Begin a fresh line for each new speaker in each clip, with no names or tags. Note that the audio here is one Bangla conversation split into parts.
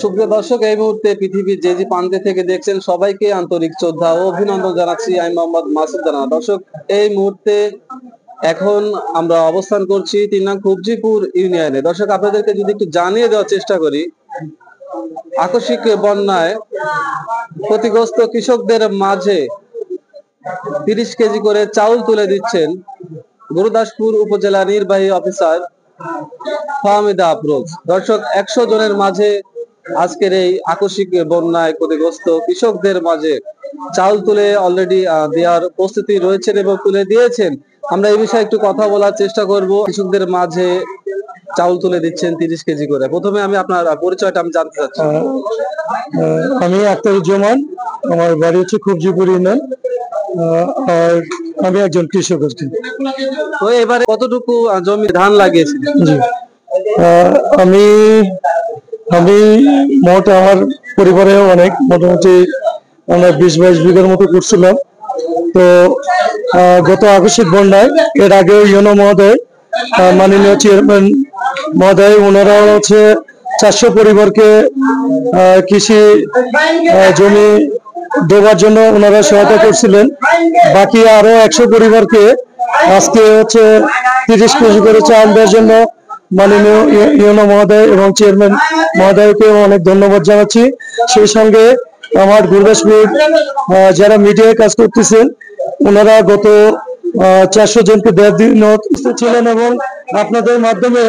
সুপ্রিয় দর্শক, এই মুহূর্তে পৃথিবীর যে যে প্রান্তে থেকে দেখছেন সবাইকে আন্তরিক শ্রদ্ধা ও অভিনন্দন জানাচ্ছি। আমি মোহাম্মদ মাসুদ রানা। দর্শক, এই মুহূর্তে এখন আমরা অবস্থান করছি ৩ নং খুবজিপুর ইউনিয়নে। দর্শক, আপনাদেরকে যদি একটু জানিয়ে দেওয়ার চেষ্টা করি, আকস্মিক বন্যায় ক্ষতিগ্রস্ত কৃষকদের মাঝে ৩০ কেজি করে চাউল তুলে দিচ্ছেন গুরুদাসপুর উপজেলা নির্বাহী অফিসার ফাহমিদা আফরোজ। দর্শক, ১০০ জনের মাঝে আজকের এই আকস্মিক বন্যায় ক্ষতিগ্রস্ত কৃষকদের মাঝে চাউল তুলে অলরেডি দেওয়ার প্রস্তুতি রয়েছেন এবং তুলে দিয়েছেন। আমরা এই বিষয়ে একটু কথা বলার চেষ্টা করব। কৃষকদের মাঝে চাউল তুলে দিচ্ছেন ৩০ কেজি করে। প্রথমে আমি আপনার পরিচয়টা আমি জানতে চাচ্ছি।
আমি আখতারুজ্জামান, আমার বাড়ি হচ্ছে খুবজিপুর ইউনিয়ন, আর আমি একজন কৃষক আর কি।
তো এবারে কতটুকু জমি ধান লাগিয়েছিলেন?
জি, আমি আমি মোট আমার পরিবারে অনেক মোটামুটি আমরা ২০-২২ বিঘার মতো করছিলাম। তো গত আকস্মিক বন্যায় এর আগে ইউনো মহোদয়, মাননীয় চেয়ারম্যান মহোদয়, ওনারা হচ্ছে ৪০০ পরিবারকে কৃষি জমি দেওয়ার জন্য ওনারা সহায়তা করছিলেন। বাকি আরো ১০০ পরিবারকে আজকে হচ্ছে ৩০ কেজি করে চাল দেওয়ার জন্য মাননীয় ইউনো মহোদয় এবং চেয়ারম্যান মহোদয়কে অনেক ধন্যবাদ জানাচ্ছি। সেই সঙ্গে আমার গুরুদাসপুর যারা মিডিয়ায় কাজ করতেছেন, ওনারা গত ৪০০ জনকে দেওয়ার দিন ছিলেন এবং আপনাদের মাধ্যমে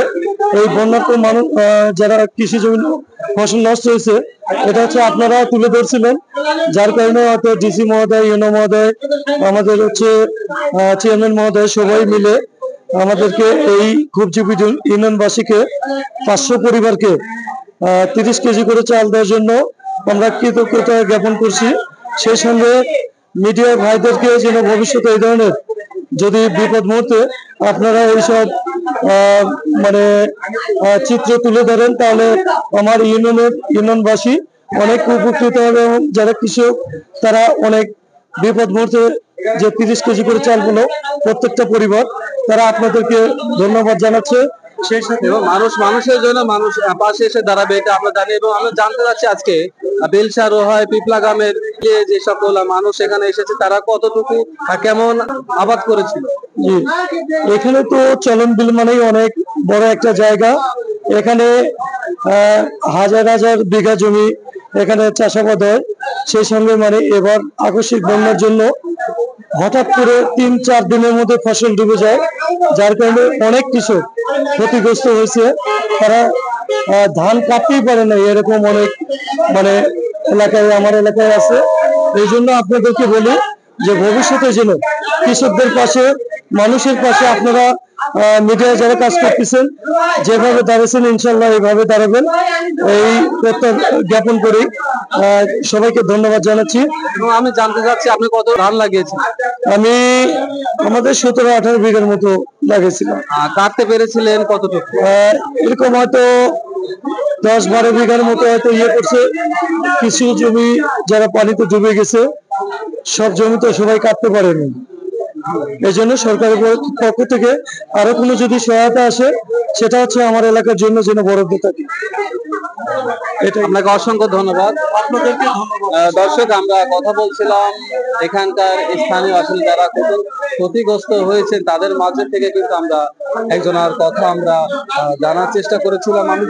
এই বন্যার্ত মানুষ যারা কৃষি জমি ফসল নষ্ট হয়েছে, এটা হচ্ছে আপনারা তুলে ধরছিলেন, যার কারণে হয়তো ডিসি মহোদয়, ইউনো মহোদয়, আমাদের হচ্ছে চেয়ারম্যান মহোদয় সবাই মিলে আমাদেরকে এই খুবজিপুর ইউনিয়নবাসীকে ৫০০ পরিবারকে ৩০ কেজি করে চাল দেওয়ার জন্য আমরা কৃতজ্ঞতা জ্ঞাপন করছি। সেই সঙ্গে মিডিয়া ভাইদেরকে যেন ভবিষ্যতে এই ধরনের যদি বিপদ মুহূর্তে আপনারা এইসব মানে চিত্র তুলে ধরেন, তাহলে আমার ইউনিয়নবাসী অনেক উপকৃত হবে এবং যারা কৃষক তারা অনেক বিপদ মুহূর্তে যে ৩০ কেজি করে চাল গুলো প্রত্যেকটা পরিবার, তারা আপনাদেরকে ধন্যবাদ জানাচ্ছে।
সেই সাথে মানুষের জন্য মানুষ পাশে এসে দাঁড়াবে, এটা আমরা জানি। এবং আমরা জানতে চাচ্ছি আজকে বেলসা, রোহায়, পিপলা গ্রামের যে সকল মানুষ এখানে এসেছে, তারা কতটুকু কেমন আবাদ করেছিল।
জি, এখানে তো চলন বিল মানেই অনেক বড় একটা জায়গা। এখানে হাজার হাজার বিঘা জমি এখানে চাষাবাদ হয়। সেই সঙ্গে মানে এবার আকস্মিক বন্যার জন্য হঠাৎ করে ৩-৪ দিনের মধ্যে ফসল ডুবে যায়, যার কারণে অনেক কৃষক ক্ষতিগ্রস্ত হয়েছে। তারা ধান কাটতেই পারে না, এরকম অনেক মানে এলাকায়, আমার এলাকায় আছে। এই জন্য আপনাদেরকে বলি যে ভবিষ্যতে যেন কৃষকদের পাশে, মানুষের পাশে আপনারা মিডিয়ায় যারা কাজ করতেছেন যেভাবে দাঁড়িয়েছেন, ইনশাল্লাহ এইভাবে দাঁড়াবেন, এই জ্ঞাপন করি। সবাইকে ধন্যবাদ জানাচ্ছি।
এবং আমি জানতে চাচ্ছি আপনি কত ধান লাগিয়েছেন?
আমি আমাদের ১৭-১৮ বিঘার মতো লাগিয়েছিলাম।
কাটতে পেরেছিলেন কতটুকু?
এরকম হয়তো ১০-১২ বিঘার মতো হয়তো ইয়ে করছে। কিছু জমি যারা পানিতে ডুবে গেছে, সব জমি তো সবাই কাটতে পারেনি। এই জন্য সরকারের পক্ষ থেকে আরো কোনো যদি সহায়তা আসে, সেটা হচ্ছে আমার এলাকার জন্য যেন বরাদ্দ থাকে।
আপনাকে অসংখ্য ধন্যবাদ। আপনাদেরকে ধন্যবাদ। দর্শক, আমরা কথা বলছিলাম এখানকার স্থানীয় আসলে যারা ক্ষতিগ্রস্ত হয়েছেন তাদের মাঝে থেকে, কিন্তু আমরা একজনের কথা আমরা জানার চেষ্টা করেছিলাম। আমি